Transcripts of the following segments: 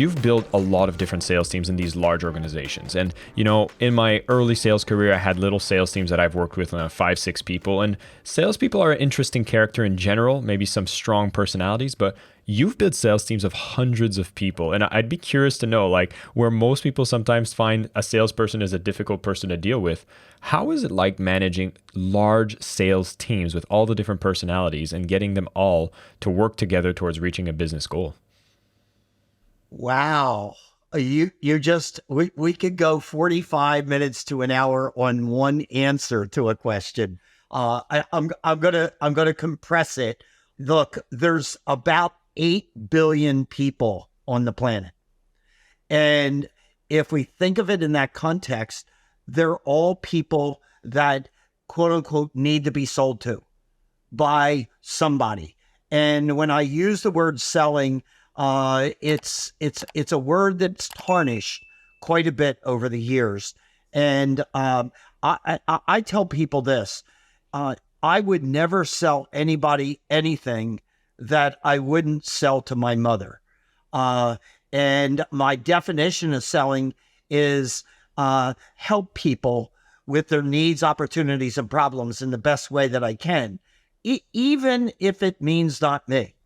You've built a lot of different sales teams in these large organizations. And, in my early sales career, I had little sales teams that I've worked with, 5, 6 people. And salespeople are an interesting character in general, maybe some strong personalities, but you've built sales teams of hundreds of people. And I'd be curious to know, like, where most people sometimes find a salesperson is a difficult person to deal with. How is it like managing large sales teams with all the different personalities and getting them all to work together towards reaching a business goal? Wow. We could go 45 minutes to an hour on one answer to a question. I'm gonna compress it. Look, there's about 8 billion people on the planet. And if we think of it in that context, they're all people that quote unquote need to be sold to by somebody. And when I use the word selling, it's a word that's tarnished quite a bit over the years. And I tell people this, I would never sell anybody anything that I wouldn't sell to my mother. And my definition of selling is help people with their needs, opportunities, and problems in the best way that I can, even if it means not me.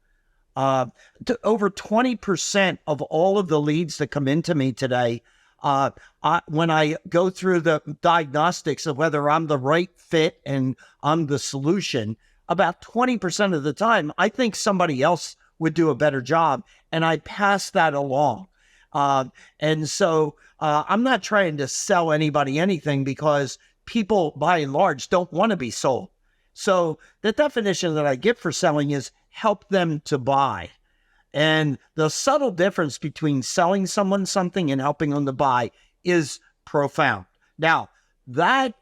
Over 20% of all of the leads that come into me today, when I go through the diagnostics of whether I'm the right fit and I'm the solution, about 20% of the time, I think somebody else would do a better job, and I pass that along. And so I'm not trying to sell anybody anything, because people, by and large, don't want to be sold. So the definition that I give for selling is help them to buy. And the subtle difference between selling someone something and helping them to buy is profound. Now, that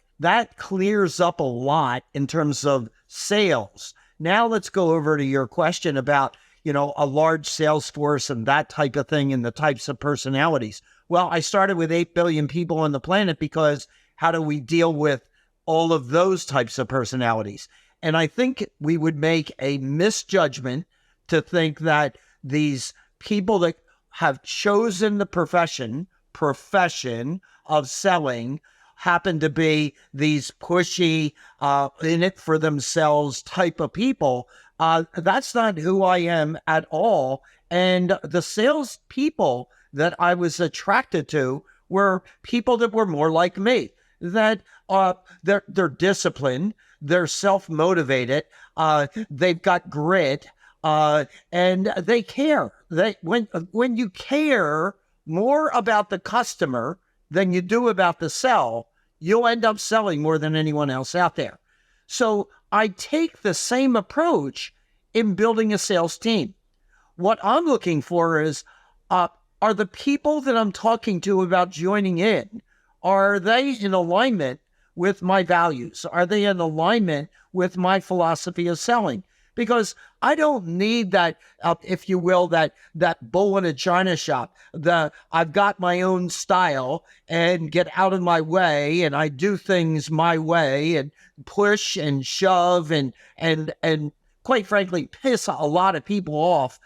clears up a lot in terms of sales. Now let's go over to your question about, a large sales force and that type of thing and the types of personalities. Well, I started with 8 billion people on the planet, because how do we deal with all of those types of personalities? And I think we would make a misjudgment to think that these people that have chosen the profession of selling happen to be these pushy, in it for themselves type of people. That's not who I am at all. And the sales people that I was attracted to were people that were more like me, that they're disciplined, they're self-motivated, they've got grit, and they care. When you care more about the customer than you do about the sell, you'll end up selling more than anyone else out there. So I take the same approach in building a sales team. What I'm looking for is, are the people that I'm talking to about joining in, are they in alignment with my values? Are they in alignment with my philosophy of selling? Because I don't need that, if you will, that bull in a china shop. I've got my own style and get out of my way, and I do things my way and push and shove and quite frankly piss a lot of people off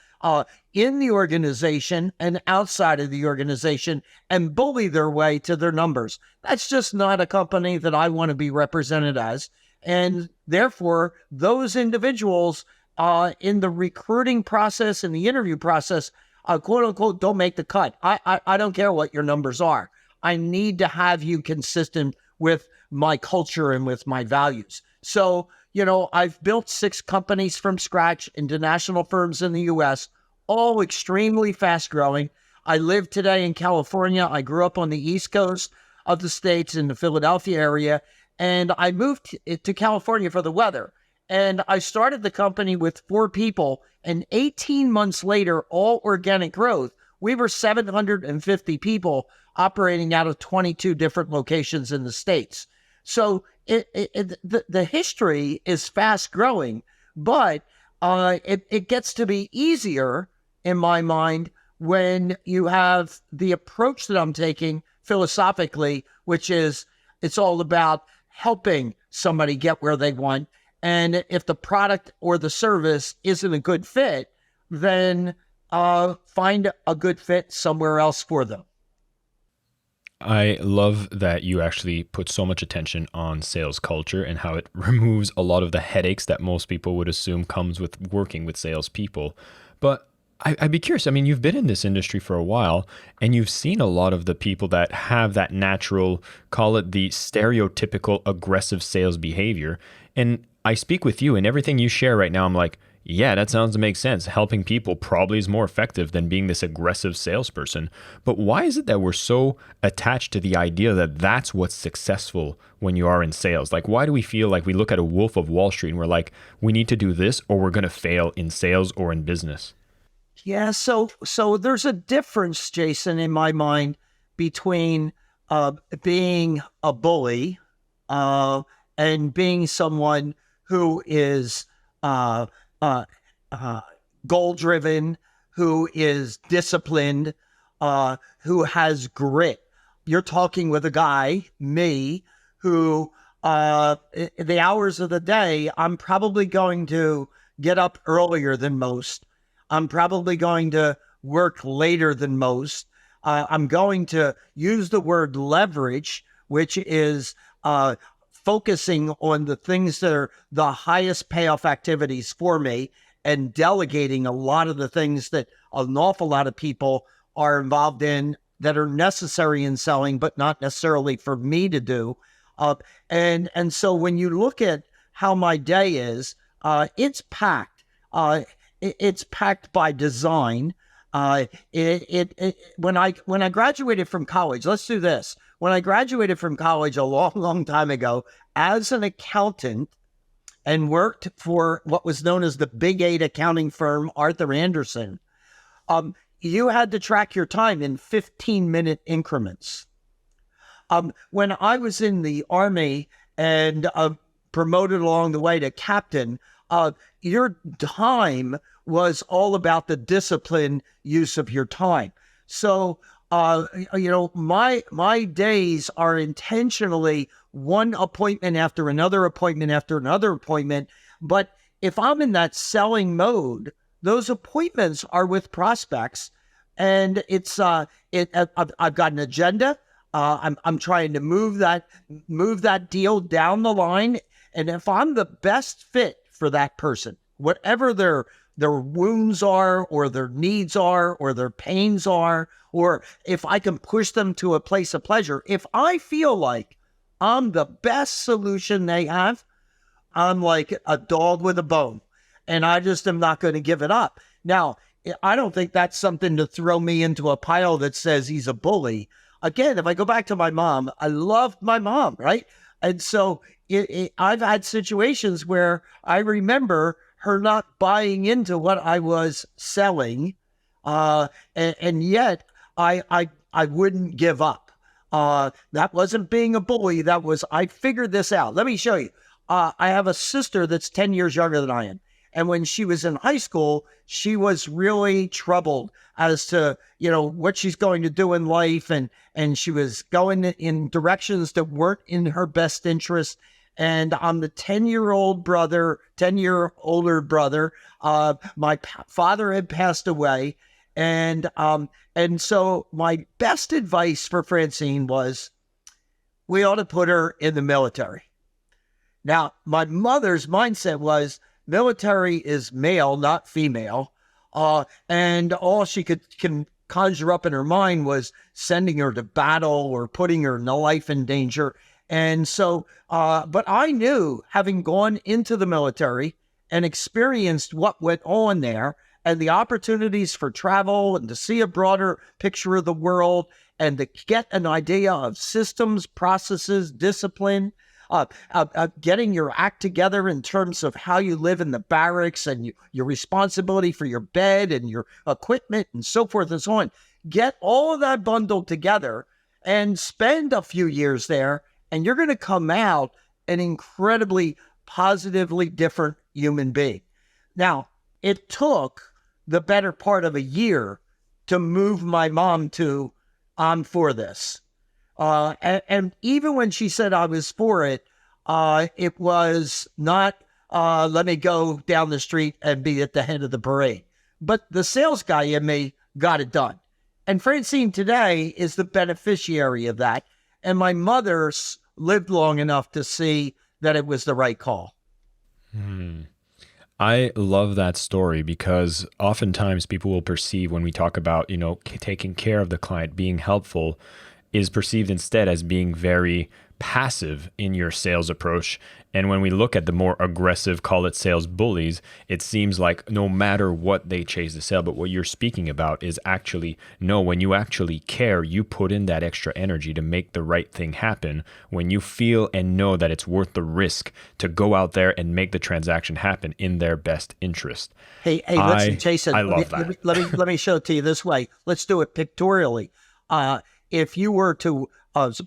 in the organization and outside of the organization, and bully their way to their numbers. That's just not a company that I want to be represented as. And therefore, those individuals in the recruiting process and the interview process, quote unquote, don't make the cut. I don't care what your numbers are. I need to have you consistent with my culture and with my values. So, I've built 6 companies from scratch into national firms in the US, all extremely fast growing. I live today in California. I grew up on the East Coast of the States in the Philadelphia area. And I moved to California for the weather. And I started the company with 4 people. And 18 months later, all organic growth, we were 750 people operating out of 22 different locations in the States. So the history is fast growing, but it gets to be easier in my mind when you have the approach that I'm taking philosophically, which is it's all about helping somebody get where they want. And if the product or the service isn't a good fit, then find a good fit somewhere else for them. I love that you actually put so much attention on sales culture and how it removes a lot of the headaches that most people would assume comes with working with salespeople. But I'd be curious. I mean, you've been in this industry for a while and you've seen a lot of the people that have that natural, call it the stereotypical aggressive sales behavior. And I speak with you and everything you share right now, I'm like, yeah, that sounds to make sense. Helping people probably is more effective than being this aggressive salesperson. But why is it that we're so attached to the idea that that's what's successful when you are in sales? Like, why do we feel like we look at a Wolf of Wall Street and we're like, we need to do this or we're going to fail in sales or in business? Yeah, so there's a difference, Jason, in my mind, between being a bully and being someone who is uh, uh, goal driven, who is disciplined, who has grit. You're talking with a guy, me, who the hours of the day, I'm probably going to get up earlier than most. I'm probably going to work later than most. I'm going to use the word leverage, which is focusing on the things that are the highest payoff activities for me and delegating a lot of the things that an awful lot of people are involved in that are necessary in selling, but not necessarily for me to do. And so when you look at how my day is, it's packed. It's packed by design. When I graduated from college, let's do this. When I graduated from college a long, long time ago as an accountant and worked for what was known as the Big Eight accounting firm, Arthur Andersen, you had to track your time in 15-minute increments. When I was in the Army and promoted along the way to captain, your time was all about the disciplined use of your time. So, my days are intentionally one appointment after another appointment after another appointment. But if I'm in that selling mode, those appointments are with prospects, and I've got an agenda. I'm trying to move that deal down the line, and if I'm the best fit for that person, whatever their wounds are, or their needs are, or their pains are, or if I can push them to a place of pleasure, if I feel like I'm the best solution they have, I'm like a dog with a bone, and I just am not going to give it up. Now, I don't think that's something to throw me into a pile that says he's a bully. Again, if I go back to my mom, I loved my mom, right? And so I've had situations where I remember her not buying into what I was selling, and yet I wouldn't give up. That wasn't being a bully. That was, I figured this out. Let me show you. I have a sister that's 10 years younger than I am. And when she was in high school, she was really troubled as to, what she's going to do in life. And she was going in directions that weren't in her best interest. And I'm the 10-year older brother. My father had passed away. And so my best advice for Francine was, we ought to put her in the military. Now, my mother's mindset was, military is male, not female. And all she can conjure up in her mind was sending her to battle or putting her life in danger. And so, but I knew, having gone into the military and experienced what went on there and the opportunities for travel and to see a broader picture of the world and to get an idea of systems, processes, discipline, getting your act together in terms of how you live in the barracks and your responsibility for your bed and your equipment and so forth and so on. Get all of that bundled together and spend a few years there, and you're going to come out an incredibly positively different human being. Now, it took the better part of a year to move my mom to, I'm for this. And even when she said I was for it, was not, let me go down the street and be at the head of the parade. but the sales guy in me got it done. And Francine today is the beneficiary of that. And my mother's lived long enough to see that it was the right call. I love that story because oftentimes people will perceive when we talk about, taking care of the client, being helpful, is perceived instead as being very passive in your sales approach. And when we look at the more aggressive, call it sales bullies, it seems like no matter what, they chase the sale. But what you're speaking about is actually, no, when you actually care, you put in that extra energy to make the right thing happen. When you feel and know that it's worth the risk to go out there and make the transaction happen in their best interest. Hey, listen, Jason, I love that. Let me show it to you this way. Let's do it pictorially. If you were to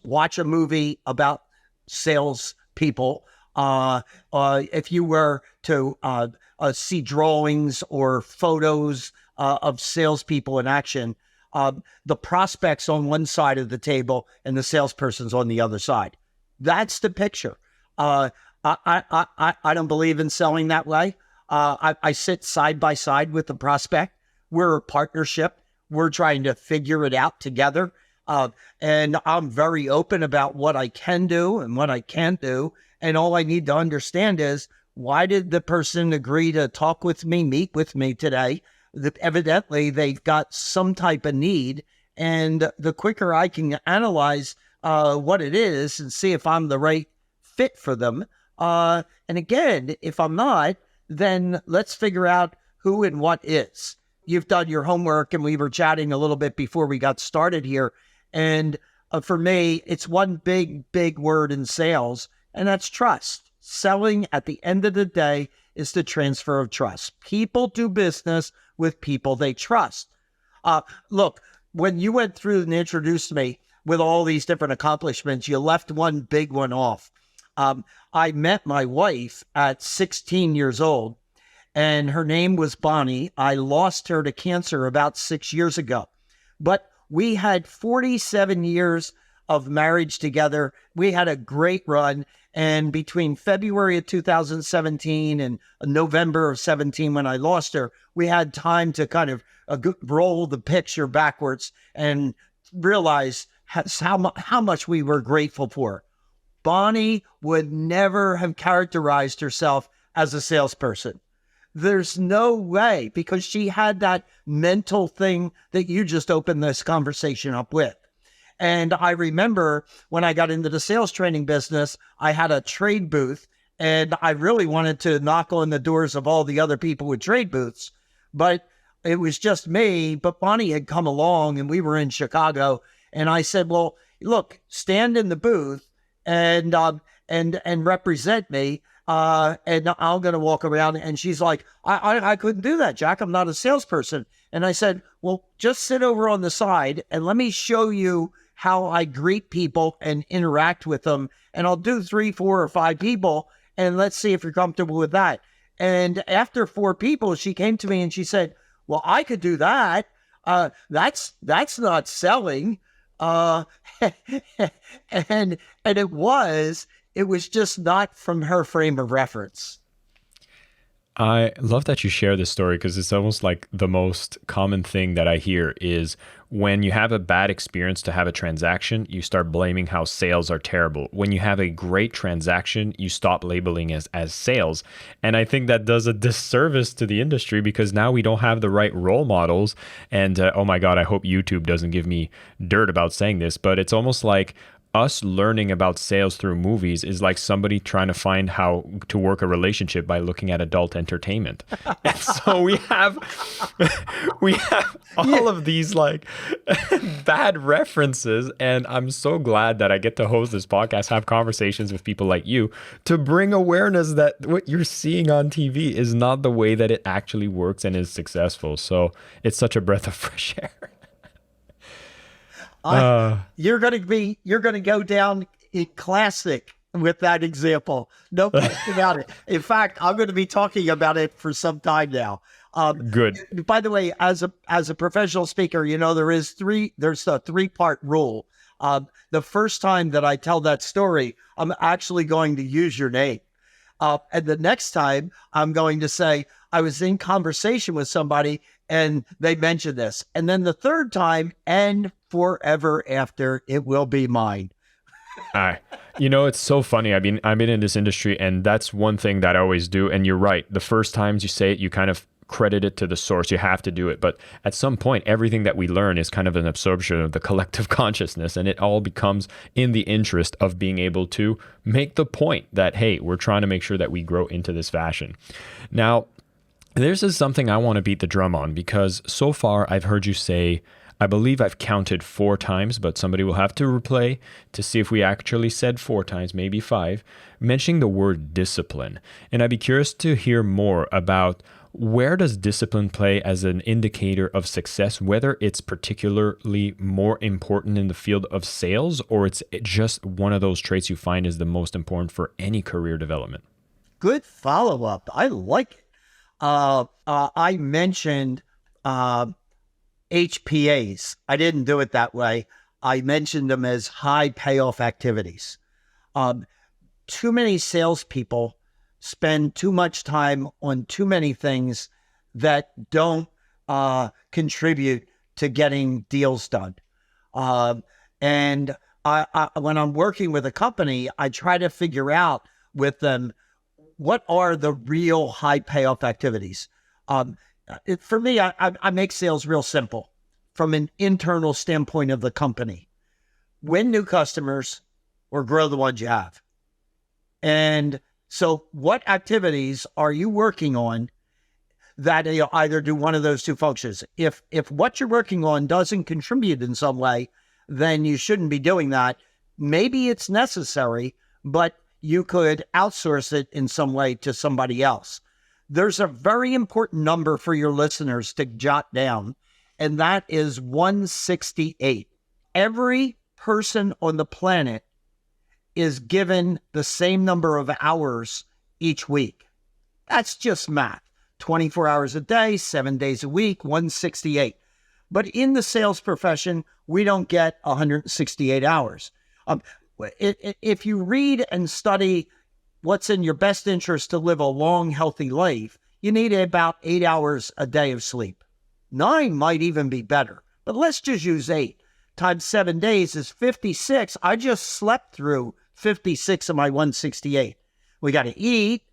watch a movie about salespeople, if you were to see drawings or photos of salespeople in action, the prospect's on one side of the table and the salesperson's on the other side. That's the picture. I don't believe in selling that way. I sit side by side with the prospect. We're a partnership. We're trying to figure it out together. And I'm very open about what I can do and what I can't do. And all I need to understand is, why did the person agree to talk with me, meet with me today? Evidently, they've got some type of need. And the quicker I can analyze what it is and see if I'm the right fit for them. And again, if I'm not, then let's figure out who and what is. You've done your homework, and we were chatting a little bit before we got started here. And for me, it's one big word in sales, and that's trust. Selling at the end of the day is the transfer of trust. People do business with people they trust. Look, when you went through and introduced me with all these different accomplishments, you left one big one off. I met my wife at 16 years old, and her name was Bonnie. I lost her to cancer about 6 years ago. But we had 47 years of marriage together. We had a great run. And between February of 2017 and November of 17, when I lost her, we had time to kind of roll the picture backwards and realize how much we were grateful for her. Bonnie would never have characterized herself as a salesperson. There's no way, because she had that mental thing that you just opened this conversation up with. And I remember when I got into the sales training business, I had a trade booth, and I really wanted to knock on the doors of all the other people with trade booths, but it was just me. But Bonnie had come along, and we were in Chicago, and I said, well, look, stand in the booth and represent me. And I'm going to walk around. And she's like, I couldn't do that, Jack. I'm not a salesperson. And I said, well, just sit over on the side and let me show you how I greet people and interact with them. And I'll do 3, 4, or 5 people. And let's see if you're comfortable with that. And after 4 people, she came to me and she said, well, I could do that. That's not selling. And it was just not from her frame of reference. I love that you share this story, because it's almost like the most common thing that I hear is when you have a bad experience to have a transaction, you start blaming how sales are terrible. When you have a great transaction, you stop labeling as sales. And I think that does a disservice to the industry, because now we don't have the right role models. And oh my God, I hope YouTube doesn't give me dirt about saying this, but it's almost like us learning about sales through movies is like somebody trying to find how to work a relationship by looking at adult entertainment. And so we have all of these like bad references. And I'm so glad that I get to host this podcast, have conversations with people like you to bring awareness that what you're seeing on TV is not the way that it actually works and is successful. So it's such a breath of fresh air. You're going to go down in classic with that example. No question about it. In fact, I'm going to be talking about it for some time now. Good. By the way, as a professional speaker, there's a 3-part rule. The first time that I tell that story, I'm actually going to use your name. And the next time I'm going to say, I was in conversation with somebody and they mention this. And then the third time, and forever after, it will be mine. It's so funny. I mean, I'm in this industry, and that's one thing that I always do. And you're right. The first times you say it, you kind of credit it to the source. You have to do it. But at some point, everything that we learn is kind of an absorption of the collective consciousness, and it all becomes in the interest of being able to make the point that, hey, we're trying to make sure that we grow into this fashion. Now, this is something I want to beat the drum on, because so far I've heard you say, I believe I've counted 4 times, but somebody will have to replay to see if we actually said 4 times, maybe 5, mentioning the word discipline. And I'd be curious to hear more about where does discipline play as an indicator of success, whether it's particularly more important in the field of sales, or it's just one of those traits you find is the most important for any career development. Good follow-up. I like it. I mentioned HPAs. I didn't do it that way. I mentioned them as high payoff activities. Too many salespeople spend too much time on too many things that don't contribute to getting deals done. And when I'm working with a company, I try to figure out with them, what are the real high payoff activities? For me, I make sales real simple from an internal standpoint of the company. Win new customers or grow the ones you have. And so what activities are you working on that either do one of those two functions? If what you're working on doesn't contribute in some way, then you shouldn't be doing that. Maybe it's necessary, but you could outsource it in some way to somebody else. There's a very important number for your listeners to jot down, and that is 168. Every person on the planet is given the same number of hours each week. That's just math. 24 hours a day, 7 days a week, 168. But in the sales profession, we don't get 168 hours. If you read and study what's in your best interest to live a long, healthy life, you need about 8 hours a day of sleep. 9 might even be better, but let's just use 8 times 7 days is 56. I just slept through 56 of my 168. We got to eat.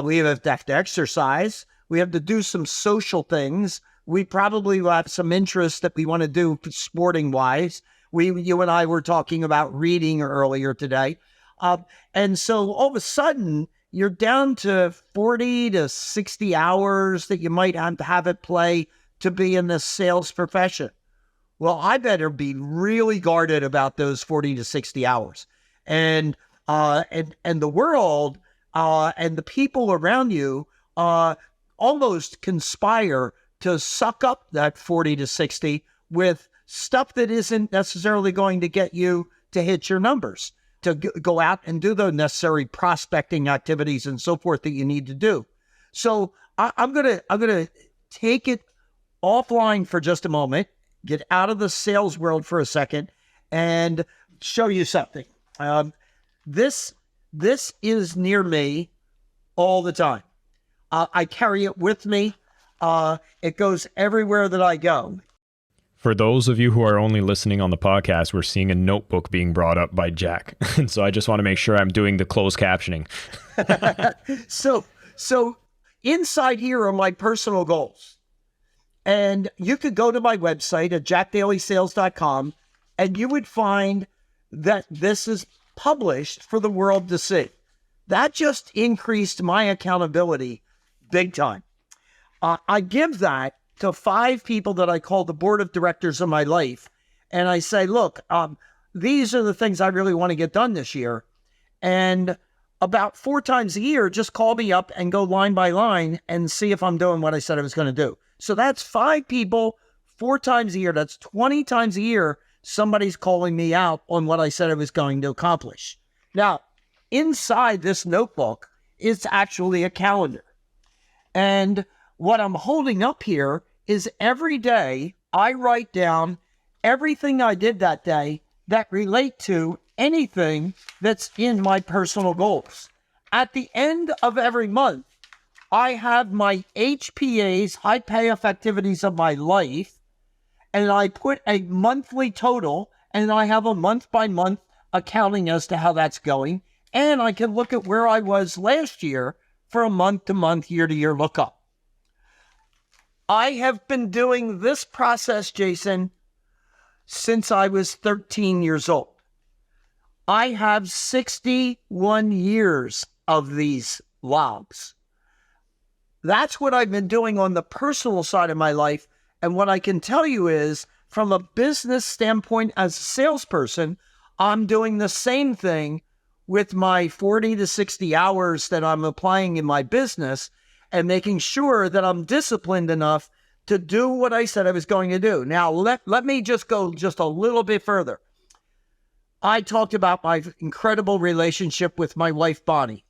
We have to exercise. We have to do some social things. We probably will have some interests that we want to do sporting wise. You and I were talking about reading earlier today. And so all of a sudden, you're down to 40 to 60 hours that you might have it play to be in the sales profession. Well, I better be really guarded about those 40 to 60 hours. And the world and the people around you almost conspire to suck up that 40 to 60 with stuff that isn't necessarily going to get you to hit your numbers, to go out and do the necessary prospecting activities and so forth that you need to do. So I'm gonna take it offline for just a moment, get out of the sales world for a second, and show you something. This is near me all the time. I carry it with me. It goes everywhere that I go. For those of you who are only listening on the podcast, we're seeing a notebook being brought up by Jack. And so I just want to make sure I'm doing the closed captioning. So inside here are my personal goals. And you could go to my website at jackdalysales.com, and you would find that this is published for the world to see. That just increased my accountability big time. I give that to 5 people that I call the board of directors of my life. And I say, look, these are the things I really want to get done this year. And about 4 times a year, just call me up and go line by line and see if I'm doing what I said I was going to do. So that's 5 people, 4 times a year. That's 20 times a year. Somebody's calling me out on what I said I was going to accomplish. Now, inside this notebook is actually a calendar. And what I'm holding up here is every day I write down everything I did that day that relate to anything that's in my personal goals. At the end of every month, I have my HPAs, high payoff activities of my life, and I put a monthly total, and I have a month by month accounting as to how that's going. And I can look at where I was last year for a month to month, year to year lookup. I have been doing this process, Jason, since I was 13 years old. I have 61 years of these logs. That's what I've been doing on the personal side of my life. And what I can tell you is, from a business standpoint as a salesperson, I'm doing the same thing with my 40 to 60 hours that I'm applying in my business and making sure that I'm disciplined enough to do what I said I was going to do. Now, let me just go just a little bit further. I talked about my incredible relationship with my wife, Bonnie.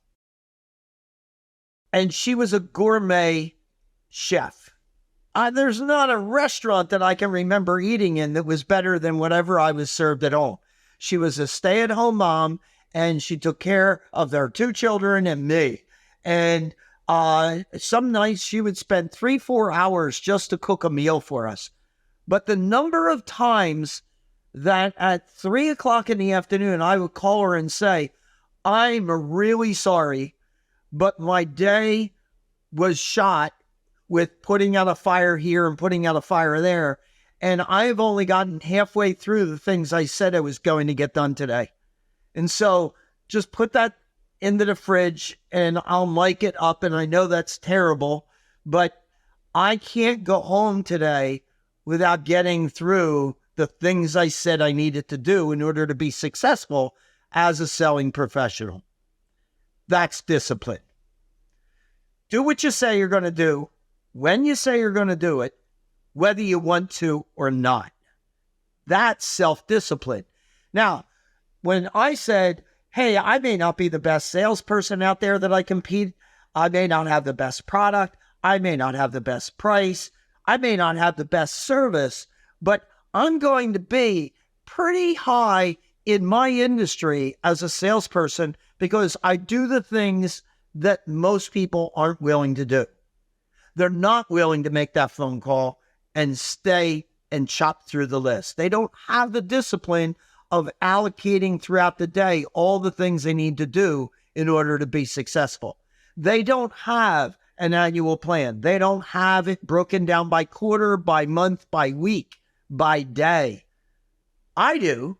And she was a gourmet chef. There's not a restaurant that I can remember eating in that was better than whatever I was served at home. She was a stay-at-home mom, and she took care of their 2 children and me. And some nights she would spend 3-4 hours just to cook a meal for us. But the number of times that at 3 o'clock in the afternoon, I would call her and say, I'm really sorry, but my day was shot with putting out a fire here and putting out a fire there. And I've only gotten halfway through the things I said I was going to get done today. And so just put that into the fridge and I'll mic it up. And I know that's terrible, but I can't go home today without getting through the things I said I needed to do in order to be successful as a selling professional. That's discipline. Do what you say you're going to do, when you say you're going to do it, whether you want to or not. That's self-discipline. Now, when I said, hey, I may not be the best salesperson out there that I compete, I may not have the best product, I may not have the best price, I may not have the best service, but I'm going to be pretty high in my industry as a salesperson because I do the things that most people aren't willing to do. They're not willing to make that phone call and stay and chop through the list. They don't have the discipline of allocating throughout the day all the things they need to do in order to be successful. They don't have an annual plan. They don't have it broken down by quarter, by month, by week, by day. I do.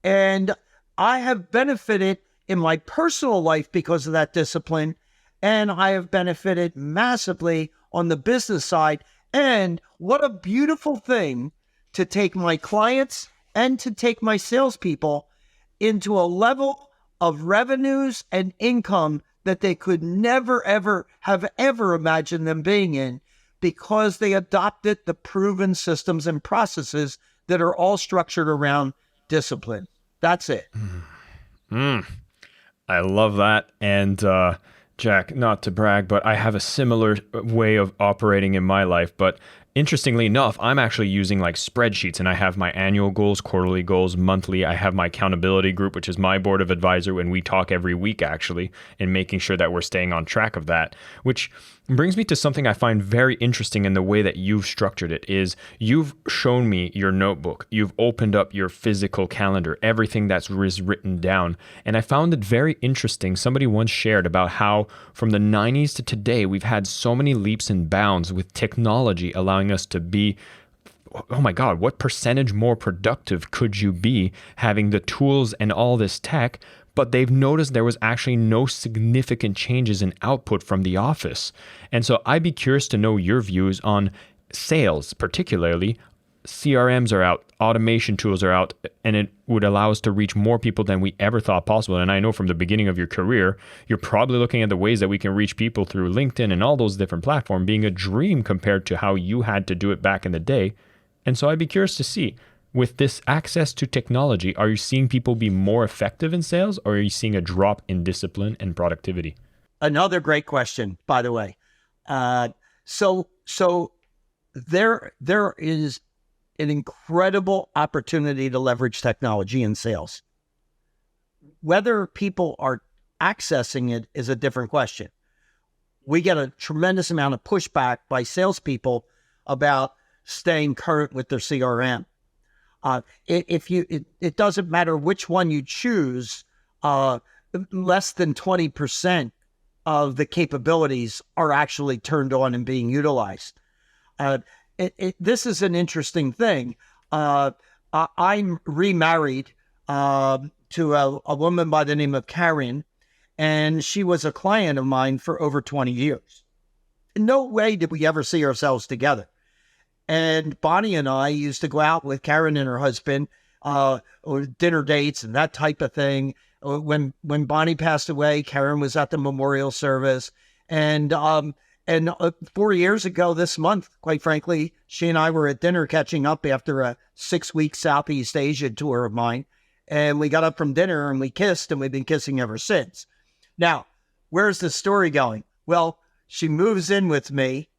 And I have benefited in my personal life because of that discipline. And I have benefited massively on the business side. And what a beautiful thing to take my clients and to take my salespeople into a level of revenues and income that they could never, ever have ever imagined them being in because they adopted the proven systems and processes that are all structured around discipline. That's it. I love that. And Jack, not to brag, but I have a similar way of operating in my life. But interestingly enough, I'm actually using like spreadsheets, and I have my annual goals, quarterly goals, monthly. I have my accountability group, which is my board of advisor, and we talk every week actually, and making sure that we're staying on track of that, which brings me to something I find very interesting in the way that you've structured it is you've shown me your notebook. You've opened up your physical calendar, everything that's written down. And I found it very interesting. Somebody once shared about how from the 90s to today, we've had so many leaps and bounds with technology allowing us to be, oh my God, what percentage more productive could you be having the tools and all this tech? But they've noticed there was actually no significant changes in output from the office. And so I'd be curious to know your views on sales, particularly. CRMs are out, automation tools are out, and it would allow us to reach more people than we ever thought possible. And I know from the beginning of your career, you're probably looking at the ways that we can reach people through LinkedIn and all those different platforms being a dream compared to how you had to do it back in the day. And so I'd be curious to see, with this access to technology, are you seeing people be more effective in sales, or are you seeing a drop in discipline and productivity? Another great question, by the way. So there is an incredible opportunity to leverage technology in sales. Whether people are accessing it is a different question. we get a tremendous amount of pushback by salespeople about staying current with their CRM. It doesn't matter which one you choose, less than 20% of the capabilities are actually turned on and being utilized. This is an interesting thing. I'm remarried to a woman by the name of Karen, and she was a client of mine for over 20 years. No way did we ever see ourselves together. And Bonnie and I used to go out with Karen and her husband, or dinner dates and that type of thing. When Bonnie passed away, Karen was at the memorial service. And 4 years ago this month, quite frankly, she and I were at dinner catching up after a 6-week Southeast Asia tour of mine. And we got up from dinner and we kissed, and we've been kissing ever since. Now, where's the story going? Well, she moves in with me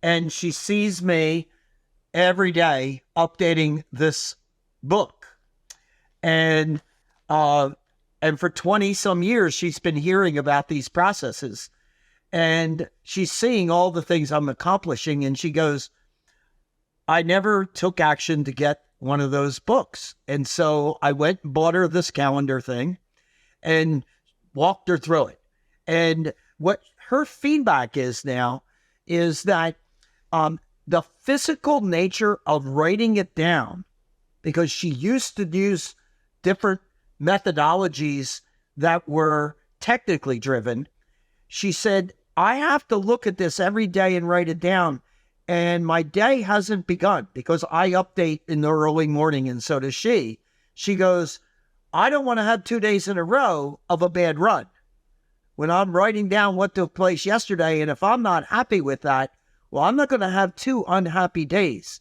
and she sees me every day updating this book. And for 20 some years, she's been hearing about these processes, and she's seeing all the things I'm accomplishing. And she goes, I never took action to get one of those books. And so I went and bought her this calendar thing and walked her through it. And what her feedback is now is that the physical nature of writing it down, because she used to use different methodologies that were technically driven. She said, I have to look at this every day and write it down. And my day hasn't begun because I update in the early morning, and so does she. She goes, I don't want to have 2 days in a row of a bad run. When I'm writing down what took place yesterday, and if I'm not happy with that, well, I'm not going to have 2 unhappy days.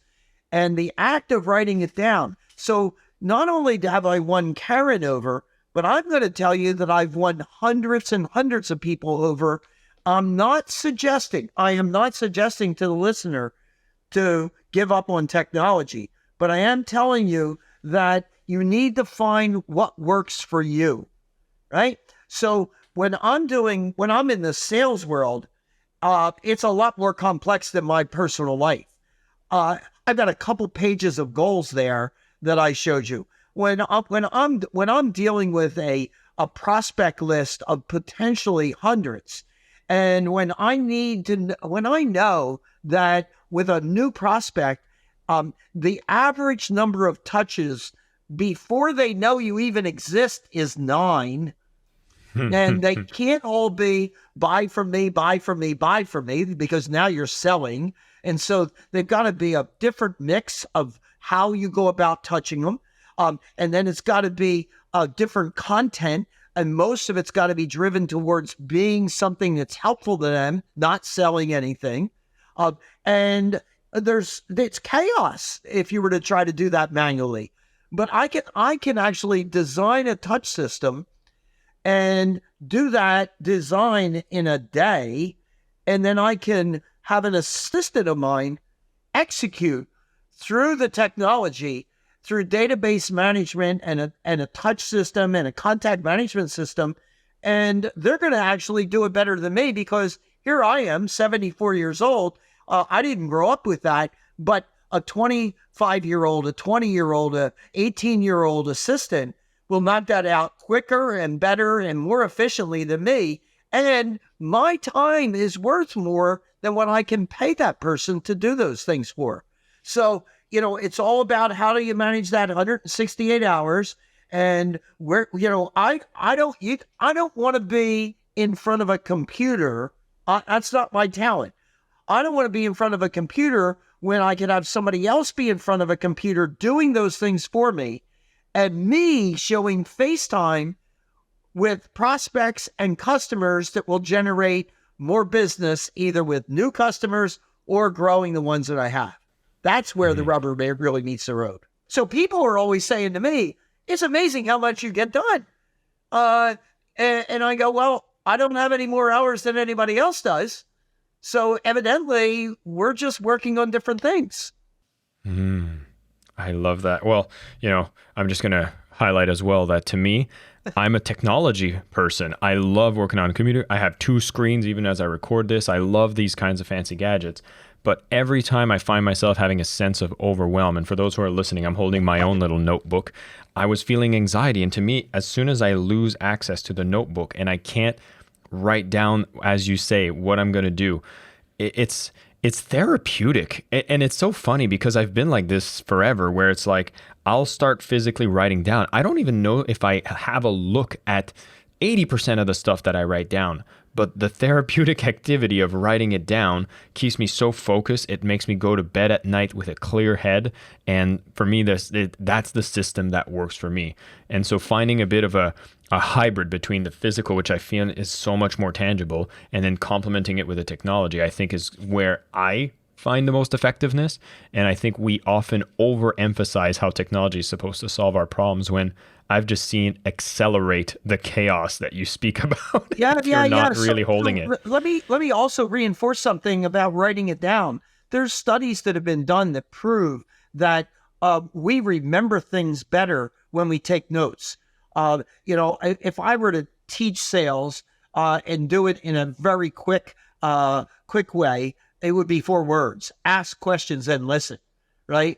And the act of writing it down. So not only have I won Karen over, but I'm going to tell you that I've won hundreds and hundreds of people over. I am not suggesting to the listener to give up on technology, but I am telling you that you need to find what works for you, right? So when I'm in the sales world, it's a lot more complex than my personal life. I've got a couple pages of goals there that I showed you. When I'm dealing with a prospect list of potentially hundreds, and when I know that with a new prospect, the average number of touches before they know you even exist is 9. And they can't all be buy from me, buy from me, buy from me, because now you're selling. And so they've got to be a different mix of how you go about touching them. And then it's got to be different content. And most of it's got to be driven towards being something that's helpful to them, not selling anything. And it's chaos if you were to try to do that manually. But I can actually design a touch system and do that design in a day, and then I can have an assistant of mine execute through the technology, through database management and a touch system and a contact management system, and they're going to actually do it better than me, because here I am, 74 years old. I didn't grow up with that, but a 25-year-old, a 20-year-old, a 18-year-old assistant will knock that out quicker and better and more efficiently than me. And my time is worth more than what I can pay that person to do those things for. So, it's all about how do you manage that 168 hours. And where, I don't want to be in front of a computer. That's not my talent. I don't want to be in front of a computer when I can have somebody else be in front of a computer doing those things for me, and me showing FaceTime with prospects and customers that will generate more business, either with new customers or growing the ones that I have. That's where the rubber really meets the road. So people are always saying to me, it's amazing how much you get done. And I go, well, I don't have any more hours than anybody else does. So evidently, we're just working on different things. I love that. Well, I'm just going to highlight as well that to me, I'm a technology person. I love working on a computer. I have two screens even as I record this. I love these kinds of fancy gadgets. But every time I find myself having a sense of overwhelm, and for those who are listening, I'm holding my own little notebook. I was feeling anxiety. And to me, as soon as I lose access to the notebook and I can't write down, as you say, what I'm going to do, it's therapeutic. And it's so funny because I've been like this forever, where it's like I'll start physically writing down. I don't even know if I have a look at 80% of the stuff that I write down, but the therapeutic activity of writing it down keeps me so focused. It makes me go to bed at night with a clear head. And for me, that's the system that works for me. And so finding a bit of a hybrid between the physical, which I feel is so much more tangible, and then complementing it with the technology, I think is where I find the most effectiveness. And I think we often overemphasize how technology is supposed to solve our problems, when I've just seen accelerate the chaos that you speak about. Yeah, if you're not really So, holding it. let me also reinforce something about writing it down. There's studies that have been done that prove that we remember things better when we take notes. If I were to teach sales and do it in a very quick way, it would be 4 words: ask questions and listen. Right?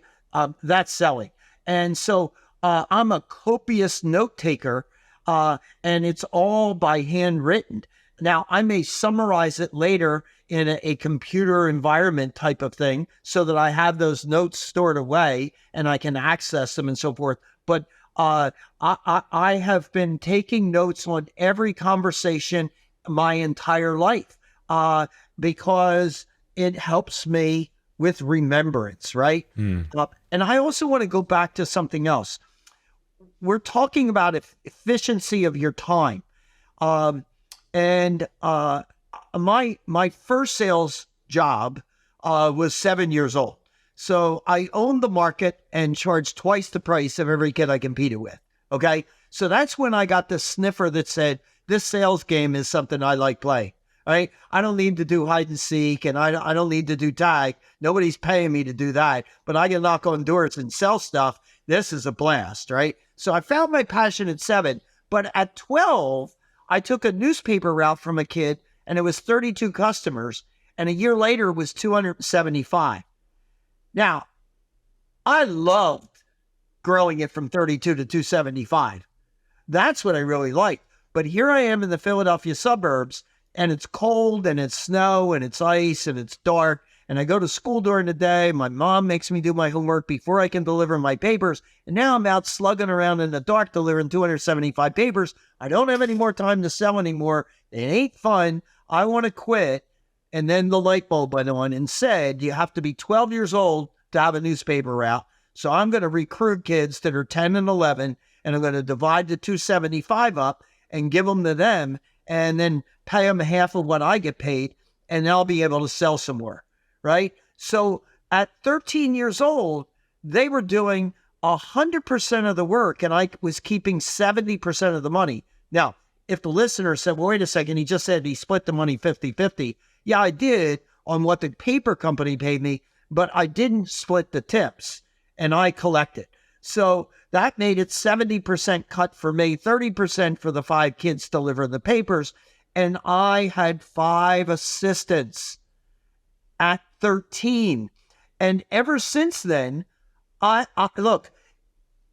That's selling. And so I'm a copious note taker, and it's all by handwritten. Now, I may summarize it later in a computer environment type of thing so that I have those notes stored away and I can access them and so forth. But I have been taking notes on every conversation my entire life because it helps me with remembrance, right? And I also want to go back to something else. We're talking about efficiency of your time. My first sales job was 7 years old. So I owned the market and charged twice the price of every kid I competed with. Okay. So that's when I got the sniffer that said, this sales game is something I like playing. Right? I don't need to do hide and seek, and I don't need to do tag. Nobody's paying me to do that, but I can knock on doors and sell stuff. This is a blast, right? So I found my passion at 7, but at 12, I took a newspaper route from a kid, and it was 32 customers, and a year later it was 275. Now, I loved growing it from 32 to 275. That's what I really liked. But here I am in the Philadelphia suburbs, and it's cold, and it's snow, and it's ice, and it's dark, and I go to school during the day. My mom makes me do my homework before I can deliver my papers, and now I'm out slugging around in the dark delivering 275 papers. I don't have any more time to sell anymore. It ain't fun. I want to quit. And then the light bulb went on and said, you have to be 12 years old to have a newspaper route. So I'm going to recruit kids that are 10 and 11, and I'm going to divide the 275 up and give them to them, and then pay them half of what I get paid, and they'll be able to sell some more, right? So at 13 years old, they were doing 100% of the work, and I was keeping 70% of the money. Now, if the listener said, well, wait a second, he just said he split the money 50-50. Yeah, I did on what the paper company paid me, but I didn't split the tips, and I collected. So that made it 70% cut for me, 30% for the 5 kids delivering the papers. And I had 5 assistants at 13. And ever since then, I look,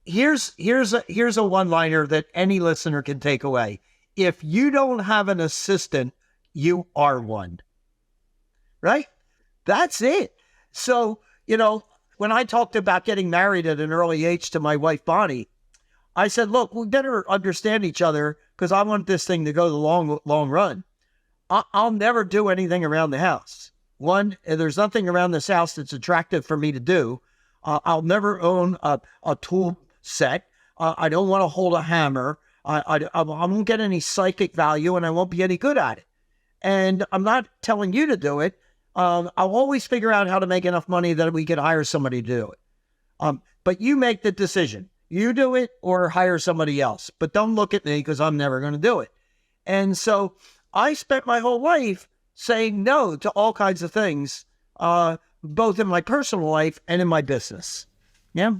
here's a one-liner that any listener can take away. If you don't have an assistant, you are one. Right? That's it. So, when I talked about getting married at an early age to my wife, Bonnie, I said, look, we better understand each other because I want this thing to go the long run. I'll never do anything around the house. One, there's nothing around this house that's attractive for me to do. I'll never own a tool set. I don't want to hold a hammer. I won't get any psychic value, and I won't be any good at it. And I'm not telling you to do it. I'll always figure out how to make enough money that we could hire somebody to do it. But you make the decision. You do it or hire somebody else. But don't look at me because I'm never going to do it. And so I spent my whole life saying no to all kinds of things, both in my personal life and in my business. Yeah.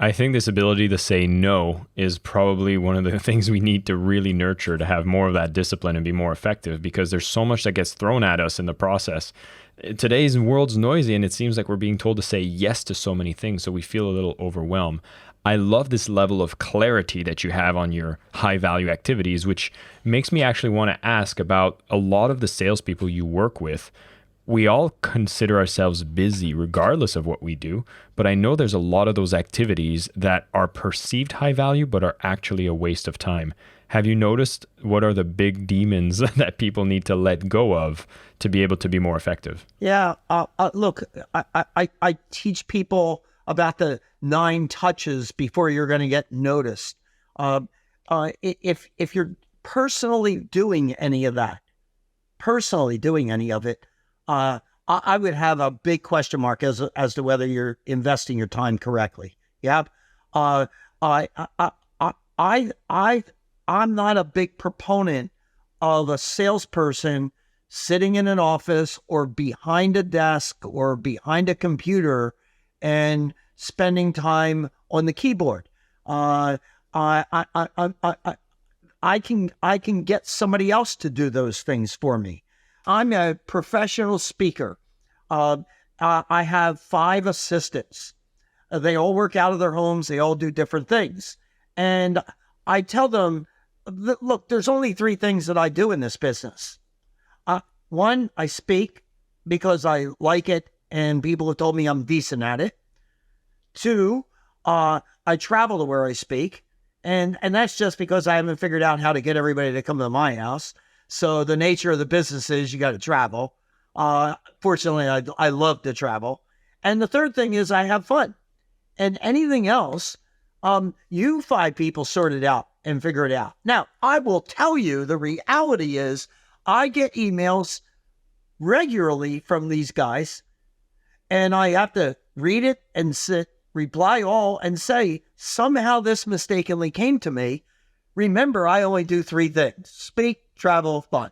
I think this ability to say no is probably one of the things we need to really nurture to have more of that discipline and be more effective, because there's so much that gets thrown at us in the process. Today's world's noisy, and it seems like we're being told to say yes to so many things, so we feel a little overwhelmed. I love this level of clarity that you have on your high value activities, which makes me actually want to ask about a lot of the salespeople you work with. We all consider ourselves busy regardless of what we do, but I know there's a lot of those activities that are perceived high value but are actually a waste of time. Have you noticed what are the big demons that people need to let go of to be able to be more effective? Yeah. Look, I teach people about the 9 touches before you're going to get noticed. If you're personally doing any of it, I would have a big question mark as to whether you're investing your time correctly. Yeah. I'm not a big proponent of a salesperson sitting in an office or behind a desk or behind a computer and spending time on the keyboard. I can get somebody else to do those things for me. I'm a professional speaker. I have 5 assistants. They all work out of their homes. They all do different things. And I tell them, look, there's only 3 things that I do in this business. 1, I speak because I like it and people have told me I'm decent at it. 2, I travel to where I speak. And that's just because I haven't figured out how to get everybody to come to my house. So the nature of the business is you got to travel. Fortunately, I love to travel. And the third thing is I have fun. And anything else, you 5 people sort it out and figure it out. Now, I will tell you the reality is I get emails regularly from these guys, and I have to read it and reply all and say, somehow this mistakenly came to me. Remember, I only do 3 things: speak, travel, fun.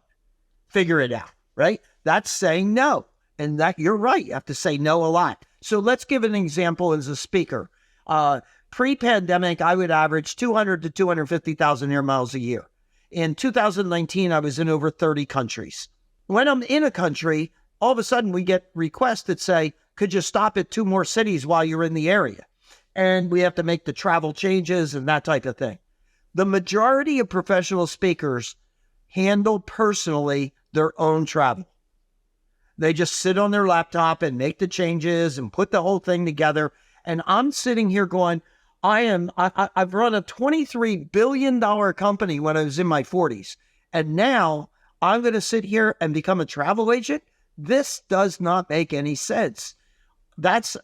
Figure it out, right? That's saying no. And that you're right. You have to say no a lot. So let's give an example as a speaker. Pre-pandemic, I would average 200 to 250,000 air miles a year. In 2019, I was in over 30 countries. When I'm in a country, all of a sudden we get requests that say, could you stop at 2 more cities while you're in the area? And we have to make the travel changes and that type of thing. The majority of professional speakers handle personally their own travel. They just sit on their laptop and make the changes and put the whole thing together. And I'm sitting here going, I've run a $23 billion company when I was in my 40s. And now I'm going to sit here and become a travel agent. This does not make any sense. That's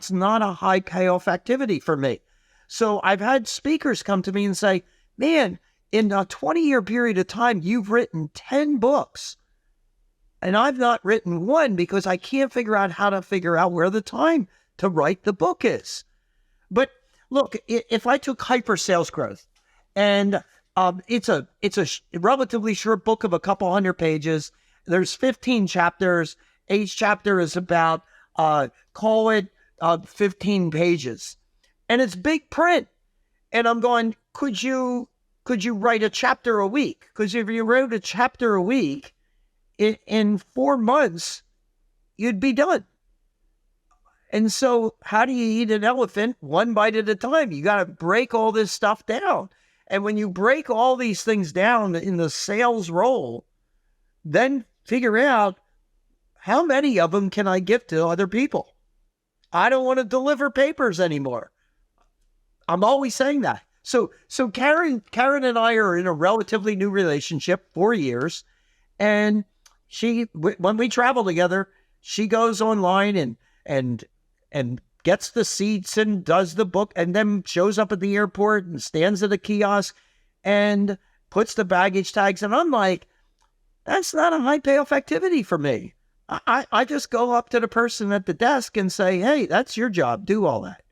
not a high payoff activity for me. So I've had speakers come to me and say, man, in a 20-year period of time, you've written 10 books. And I've not written one because I can't figure out how to figure out where the time to write the book is. But look, if I took Hyper Sales Growth, and it's a relatively short book of a couple hundred pages. There's 15 chapters. Each chapter is about, call it 15 pages. And it's big print. And I'm going, could you write a chapter a week? Because if you wrote a chapter a week, in 4 months, you'd be done. And so how do you eat an elephant? 1 bite at a time. You got to break all this stuff down. And when you break all these things down in the sales role, then figure out how many of them can I give to other people? I don't want to deliver papers anymore. I'm always saying that. So Karen and I are in a relatively new relationship, 4 years. And when we travel together, she goes online and gets the seats and does the book, and then shows up at the airport and stands at a kiosk and puts the baggage tags. And I'm like, that's not a high payoff activity for me. I just go up to the person at the desk and say, hey, that's your job. Do all that.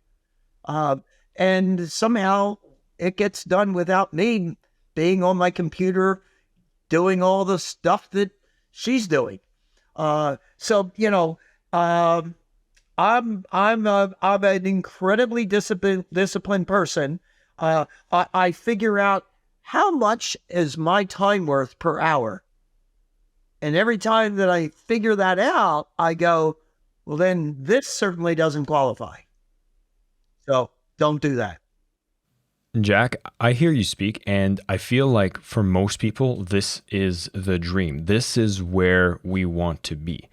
And somehow it gets done without me being on my computer, doing all the stuff that she's doing. I'm an incredibly disciplined person. I figure out how much is my time worth per hour. And every time that I figure that out, I go, well, then this certainly doesn't qualify. So don't do that. Jack, I hear you speak, and I feel like for most people, this is the dream. This is where we want to be.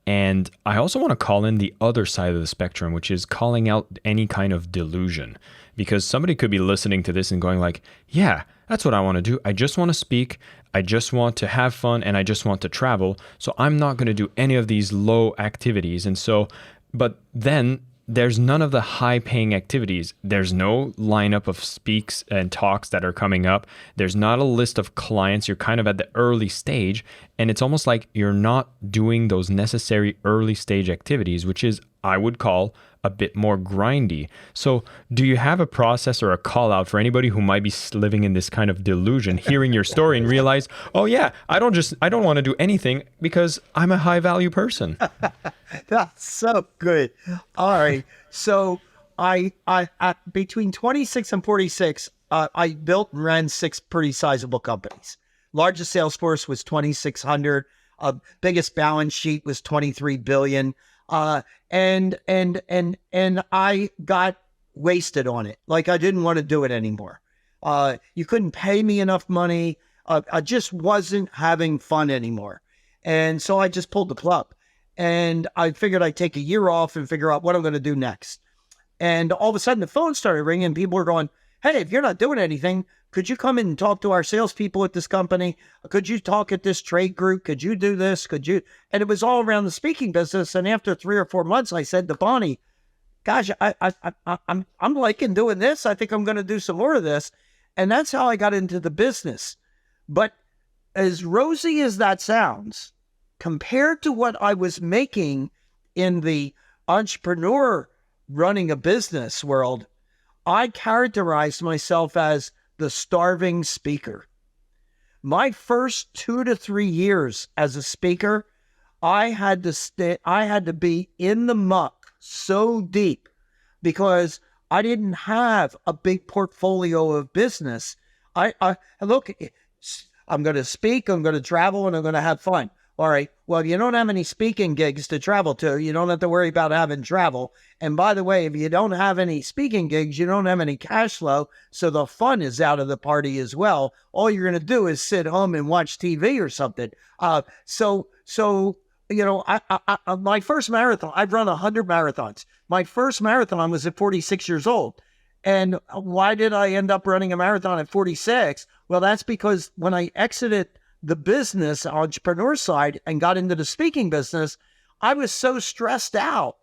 And I also want to call in the other side of the spectrum, which is calling out any kind of delusion. Because somebody could be listening to this and going like, yeah, that's what I want to do. I just want to speak. I just want to have fun and I just want to travel. So I'm not going to do any of these low activities. And so, but then there's none of the high paying activities. There's no lineup of speaks and talks that are coming up. There's not a list of clients. You're kind of at the early stage. And it's almost like you're not doing those necessary early stage activities, which is, I would call, a bit more grindy. So do you have a process or a call out for anybody who might be living in this kind of delusion, hearing your story and realize, oh yeah, I don't want to do anything because I'm a high value person. That's so good. All right. So I between 26 and 46, I built and ran 6 pretty sizable companies. Largest sales force was 2,600. Biggest balance sheet was 23 billion. And I got wasted on it. Like I didn't want to do it anymore. You couldn't pay me enough money. I just wasn't having fun anymore. And so I just pulled the plug. And I figured I'd take a year off and figure out what I'm going to do next. And all of a sudden the phone started ringing. People were going, hey, if you're not doing anything, could you come in and talk to our salespeople at this company? Could you talk at this trade group? Could you do this? Could you? And it was all around the speaking business. And after 3 or 4 months, I said to Bonnie, gosh, I'm liking doing this. I think I'm going to do some more of this. And that's how I got into the business. But as rosy as that sounds, compared to what I was making in the entrepreneur running a business world, I characterized myself as the starving speaker. My first 2 to 3 years as a speaker, I had to be in the muck so deep because I didn't have a big portfolio of business. Look, I'm going to speak, I'm going to travel, and I'm going to have fun. All right. Well, if you don't have any speaking gigs to travel to, you don't have to worry about having travel. And by the way, if you don't have any speaking gigs, you don't have any cash flow. So the fun is out of the party as well. All you're going to do is sit home and watch TV or something. So my first marathon, I've run 100 marathons. My first marathon was at 46 years old. And why did I end up running a marathon at 46? Well, that's because when I exited the business entrepreneur side and got into the speaking business, I was so stressed out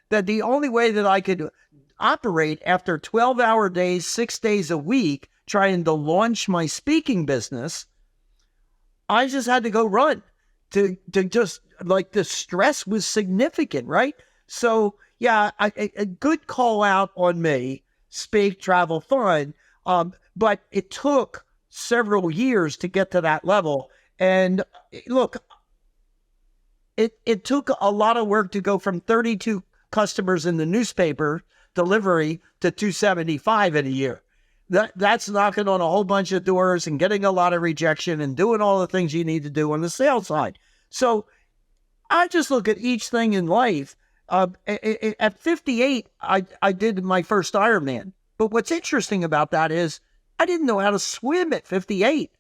that the only way that I could operate after 12-hour days, 6 days a week, trying to launch my speaking business, I just had to go run to just like the stress was significant, right? So yeah, a good call out on me, speak, travel, fun. But it took several years to get to that level. And look, it took a lot of work to go from 32 customers in the newspaper delivery to 275 in a year. That's knocking on a whole bunch of doors and getting a lot of rejection and doing all the things you need to do on the sales side. So I just look at each thing in life. At 58, I did my first Ironman. But what's interesting about that is I didn't know how to swim at 58.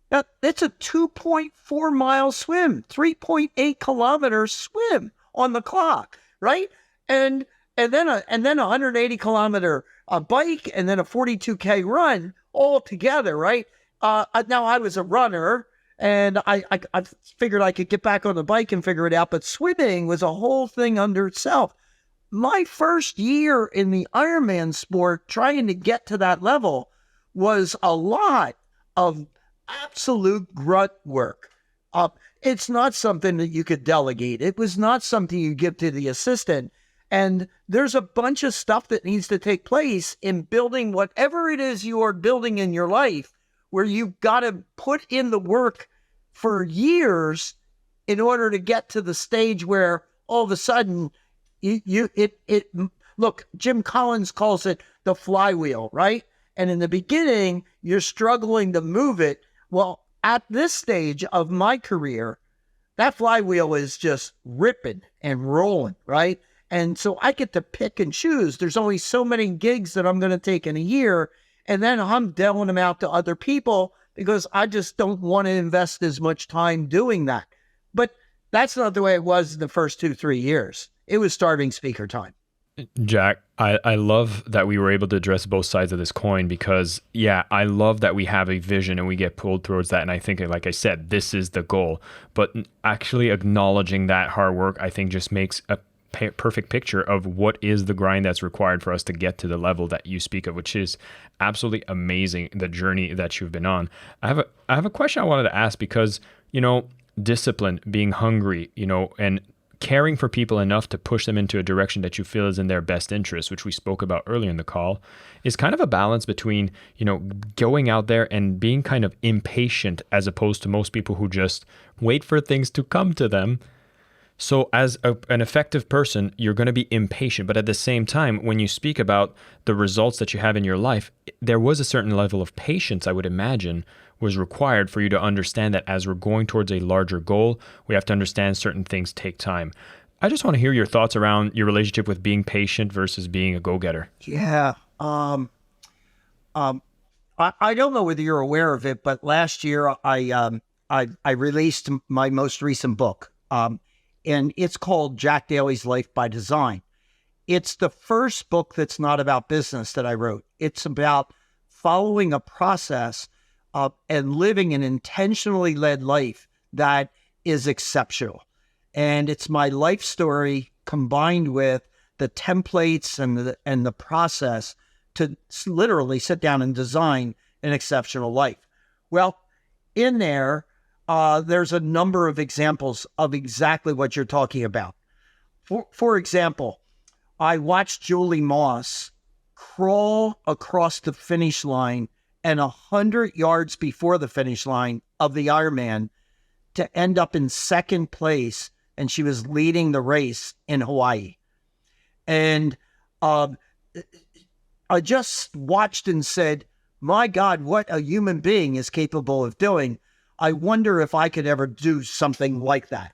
Now, it's a 2.4 mile swim, 3.8 kilometers swim on the clock, right? And then a 180 kilometer bike and then a 42K run all together, right? Now I was a runner and I figured I could get back on the bike and figure it out, but swimming was a whole thing under itself. My first year in the Ironman sport, trying to get to that level, was a lot of absolute grunt work. It's not something that you could delegate. It was not something you give to the assistant. And there's a bunch of stuff that needs to take place in building whatever it is you are building in your life, where you've got to put in the work for years in order to get to the stage where all of a sudden Look, Jim Collins calls it the flywheel, right? And in the beginning, you're struggling to move it. Well, at this stage of my career, that flywheel is just ripping and rolling, right? And so I get to pick and choose. There's only so many gigs that I'm going to take in a year. And then I'm dealing them out to other people because I just don't want to invest as much time doing that. But that's not the way it was in the first 2-3 years. It was starving speaker time. Jack, I love that we were able to address both sides of this coin because, yeah, I love that we have a vision and we get pulled towards that. And I think, like I said, this is the goal. But actually acknowledging that hard work, I think just makes a perfect picture of what is the grind that's required for us to get to the level that you speak of, which is absolutely amazing, the journey that you've been on. I have a question I wanted to ask because, discipline, being hungry, and caring for people enough to push them into a direction that you feel is in their best interest, which we spoke about earlier in the call, is kind of a balance between, going out there and being kind of impatient as opposed to most people who just wait for things to come to them. So as an effective person, you're going to be impatient. But at the same time, when you speak about the results that you have in your life, there was a certain level of patience, I would imagine, was required for you to understand that as we're going towards a larger goal, we have to understand certain things take time. I just want to hear your thoughts around your relationship with being patient versus being a go-getter. Yeah. I don't know whether you're aware of it, but last year I released my most recent book, and it's called Jack Daly's Life by Design. It's the first book that's not about business that I wrote. It's about following a process and living an intentionally led life that is exceptional. And it's my life story combined with the templates and the process to literally sit down and design an exceptional life. Well, in there, there's a number of examples of exactly what you're talking about. For example, I watched Julie Moss crawl across the finish line and 100 yards before the finish line of the Ironman to end up in second place, and she was leading the race in Hawaii. And I just watched and said, my God, what a human being is capable of doing. I wonder if I could ever do something like that.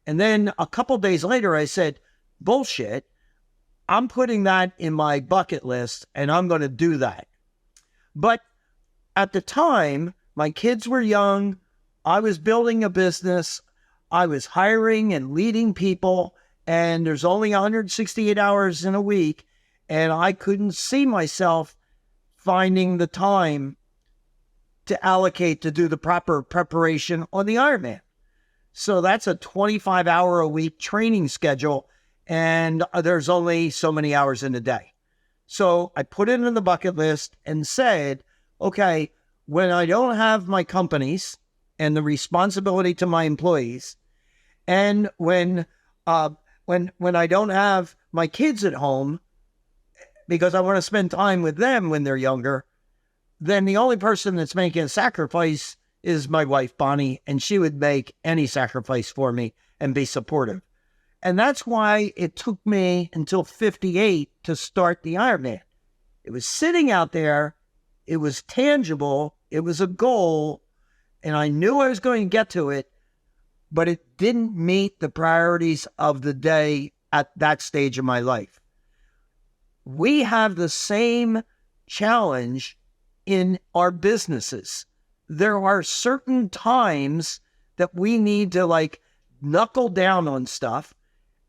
And then a couple days later, I said, bullshit, I'm putting that in my bucket list and I'm going to do that. But at the time, my kids were young. I was building a business. I was hiring and leading people. And there's only 168 hours in a week. And I couldn't see myself finding the time to allocate to do the proper preparation on the Ironman. So that's a 25-hour-a-week training schedule. And there's only so many hours in a day. So I put it in the bucket list and said, okay, when I don't have my companies and the responsibility to my employees, and when I don't have my kids at home because I want to spend time with them when they're younger, then the only person that's making a sacrifice is my wife, Bonnie, and she would make any sacrifice for me and be supportive. And that's why it took me until 58 to start the Ironman. It was sitting out there. It was tangible. It was a goal. And I knew I was going to get to it, but it didn't meet the priorities of the day at that stage of my life. We have the same challenge in our businesses. There are certain times that we need to knuckle down on stuff.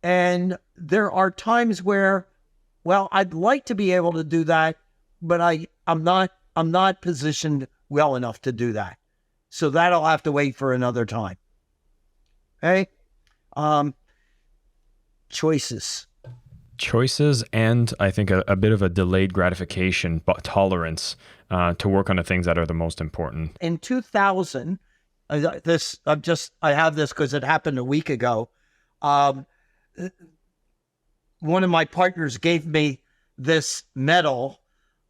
And there are times where, well, I'd like to be able to do that, but I'm not positioned well enough to do that. So that'll have to wait for another time. Okay? Choices. And I think a bit of a delayed gratification tolerance to work on the things that are the most important. In 2000, I have this because it happened a week ago. One of my partners gave me this medal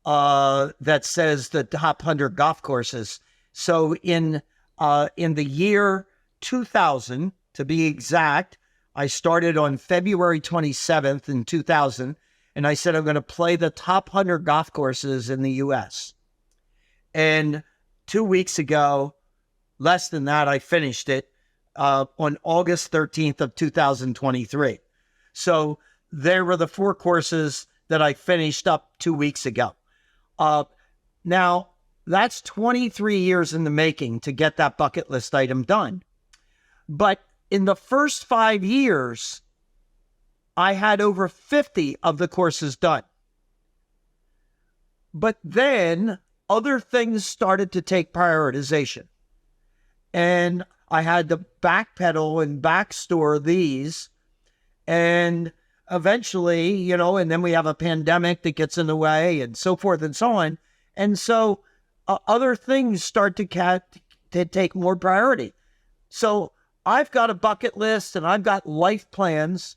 that says the top 100 golf courses. So in the year 2000, to be exact, I started on February 27th in 2000, and I said I'm going to play the top 100 golf courses in the U.S. And 2 weeks ago, less than that, I finished it on August 13th of 2023. So there were the 4 courses that I finished up 2 weeks ago. Now, that's 23 years in the making to get that bucket list item done. But in the first 5 years, I had over 50 of the courses done. But then other things started to take prioritization. And I had to backpedal and backstore these. And eventually, and then we have a pandemic that gets in the way and so forth and so on. And so other things start to take more priority. So I've got a bucket list and I've got life plans.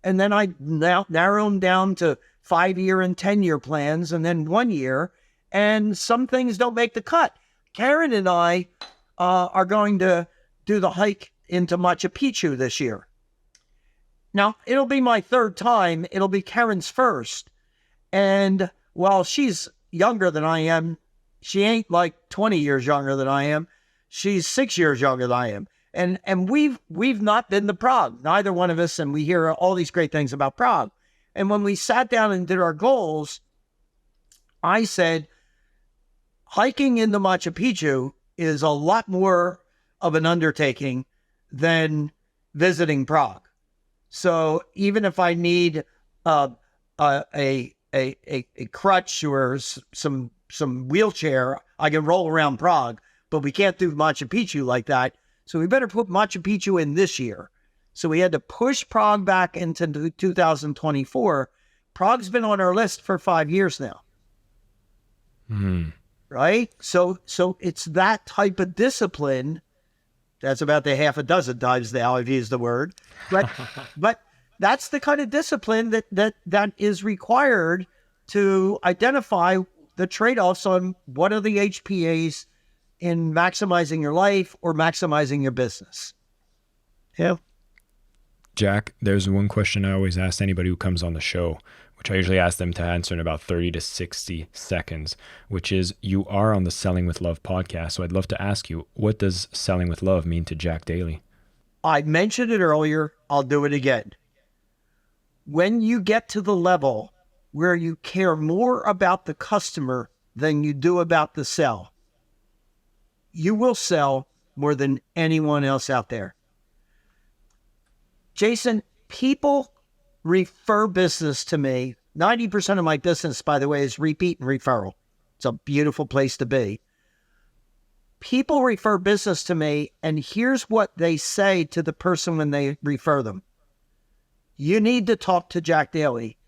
And then I now narrow them down to 5-year and 10-year plans and then 1 year. And some things don't make the cut. Karen and I are going to do the hike into Machu Picchu this year. Now, it'll be my 3rd time. It'll be Karen's first. And while she's younger than I am, she ain't like 20 years younger than I am. She's 6 years younger than I am. And we've not been to Prague, neither one of us, and we hear all these great things about Prague. And when we sat down and did our goals, I said, hiking into Machu Picchu is a lot more of an undertaking than visiting Prague. So even if I need a crutch or some wheelchair, I can roll around Prague, but we can't do Machu Picchu like that. So we better put Machu Picchu in this year. So we had to push Prague back into 2024. Prague's been on our list for 5 years now. Right? So it's that type of discipline. That's about the half a dozen times now I've used the word. But that's the kind of discipline that is required to identify the trade-offs on what are the HPAs in maximizing your life or maximizing your business. Yeah. Jack, there's one question I always ask anybody who comes on the show, which I usually ask them to answer in about 30 to 60 seconds, which is, you are on the Selling with Love podcast. So I'd love to ask you, what does selling with love mean to Jack Daly? I mentioned it earlier. I'll do it again. When you get to the level where you care more about the customer than you do about the sell, you will sell more than anyone else out there. Jason, people refer business to me. 90% of my business, by the way, is repeat and referral. It's a beautiful place to be. People refer business to me, and here's what they say to the person when they refer them. You need to talk to Jack Daly.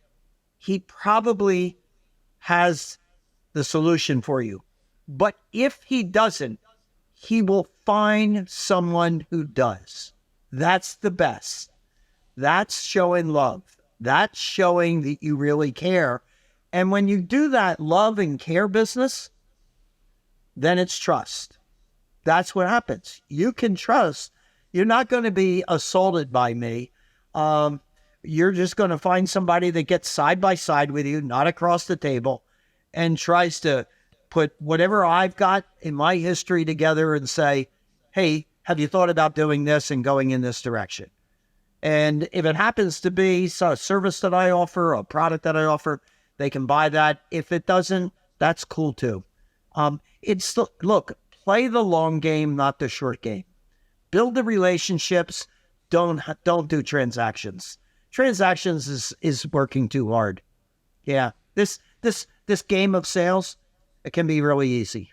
He probably has the solution for you. But if he doesn't, he will find someone who does. That's the best. That's showing love. That's showing that you really care. And when you do that love and care business, then it's trust. That's what happens. You can trust. You're not going to be assaulted by me. You're just going to find somebody that gets side by side with you, not across the table, and tries to put whatever I've got in my history together and say, hey, have you thought about doing this and going in this direction? And if it happens to be a service that I offer, a product that I offer, they can buy that. If it doesn't, that's cool too. Look, play the long game, not the short game. Build the relationships. Don't do transactions. Transactions is working too hard. Yeah, this game of sales, it can be really easy.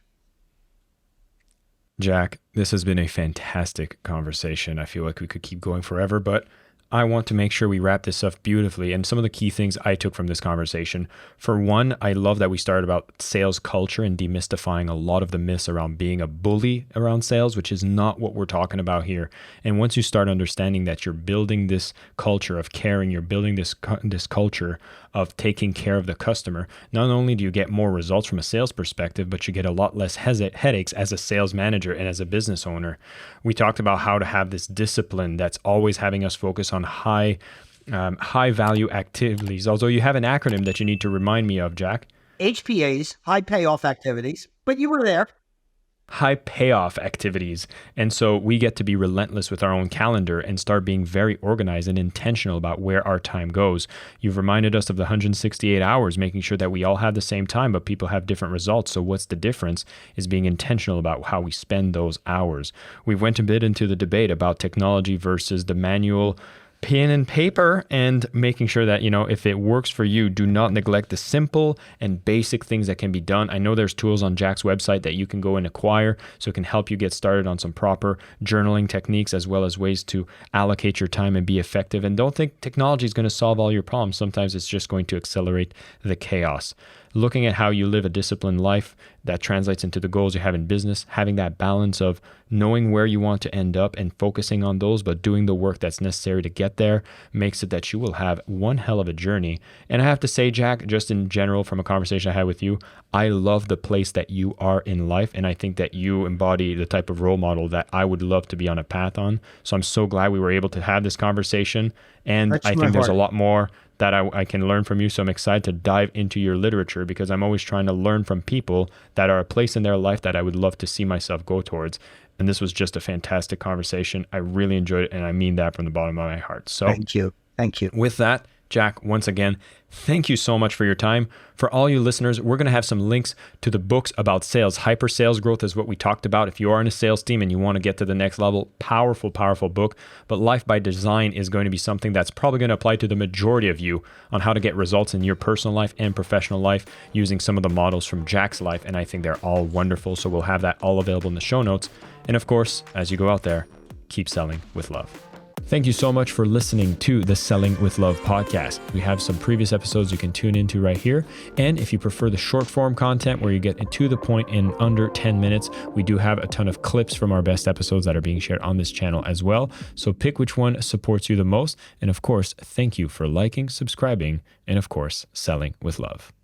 Jack, this has been a fantastic conversation. I feel like we could keep going forever, but I want to make sure we wrap this up beautifully. And some of the key things I took from this conversation. For one, I love that we started about sales culture and demystifying a lot of the myths around being a bully around sales, which is not what we're talking about here. And once you start understanding that you're building this culture of caring, you're building this culture of taking care of the customer, not only do you get more results from a sales perspective, but you get a lot less headaches as a sales manager and as a business business owner. We talked about how to have this discipline that's always having us focus on high value activities. Although you have an acronym that you need to remind me of, Jack. HPAs, high payoff activities, but you were there. High payoff activities. And so we get to be relentless with our own calendar and start being very organized and intentional about where our time goes. You've reminded us of the 168 hours, making sure that we all have the same time, but people have different results. So what's the difference is being intentional about how we spend those hours. We went a bit into the debate about technology versus the manual pen and paper, and making sure that, if it works for you, do not neglect the simple and basic things that can be done. I know there's tools on Jack's website that you can go and acquire, so it can help you get started on some proper journaling techniques, as well as ways to allocate your time and be effective. And don't think technology is going to solve all your problems. Sometimes it's just going to accelerate the chaos. Looking at how you live a disciplined life that translates into the goals you have in business, having that balance of knowing where you want to end up and focusing on those, but doing the work that's necessary to get there, makes it that you will have one hell of a journey. And I have to say, Jack, just in general, from a conversation I had with you, I love the place that you are in life. And I think that you embody the type of role model that I would love to be on a path on. So I'm so glad we were able to have this conversation. And I think there's a lot more that I can learn from you. So I'm excited to dive into your literature, because I'm always trying to learn from people that are a place in their life that I would love to see myself go towards. And this was just a fantastic conversation. I really enjoyed it, and I mean that from the bottom of my heart. So Thank you. With that, Jack, once again, thank you so much for your time. For all you listeners, we're going to have some links to the books about sales. Hyper Sales Growth is what we talked about. If you are in a sales team and you want to get to the next level, powerful, powerful book. But Life by Design is going to be something that's probably going to apply to the majority of you on how to get results in your personal life and professional life using some of the models from Jack's life. And I think they're all wonderful. So we'll have that all available in the show notes. And of course, as you go out there, keep selling with love. Thank you so much for listening to the Selling with Love podcast. We have some previous episodes you can tune into right here. And if you prefer the short form content where you get to the point in under 10 minutes, we do have a ton of clips from our best episodes that are being shared on this channel as well. So pick which one supports you the most. And of course, thank you for liking, subscribing, and of course, selling with love.